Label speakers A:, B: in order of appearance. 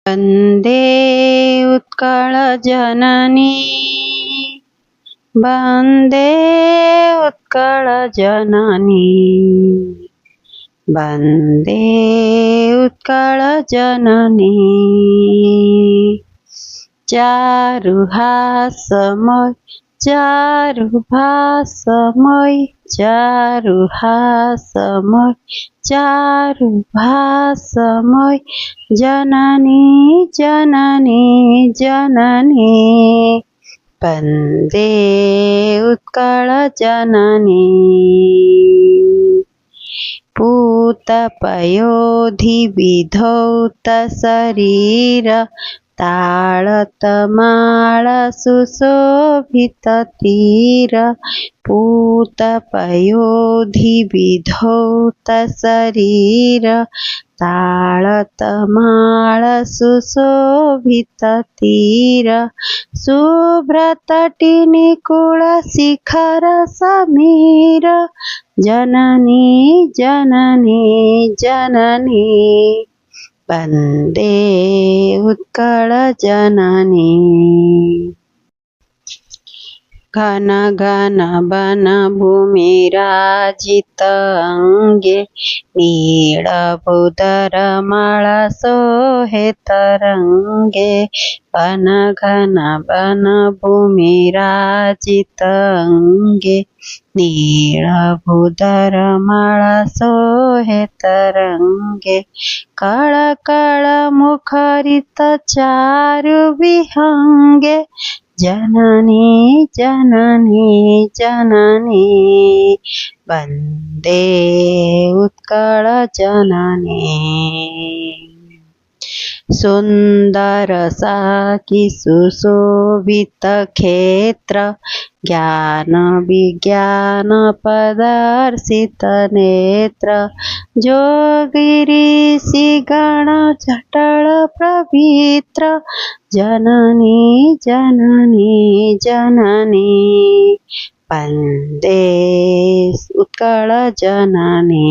A: वन्दे उत्कलजननी वन्दे उत्कलजननी वन्दे उत्कलजननी चारुहासमय चारुभासमय चारुहासमय चारुभासमय जननी जननी जननी वन्दे उत्कलजननी पूतपयोधिविधौत शरीर ताळतमाळ सुशोभिततीर पूतपयोधिविधौत शरीर ताळतमाळ सुशोभिततीर शुभ्रतटिनिकुलशिखर समीर जननी जननी जननी वन्दे उत्कलजननी घन घन वन भूमिराजित अंगे नीलभूधरमाला सोहे तरंगे घन घन वन भूमिराजित अंगे नीलभूधरमाला सोहे तरंगे कळ कळ मुखरित चारु विहंगे जननी जननी जननी वन्दे उत्कलजननी सुंदर साकी सुशोभित क्षेत्र ज्ञान विज्ञान प्रदर्शित नेत्र जोगिरीषि गण जटल पवित्र जननी जननी जननी वन्दे उत्कलजननी।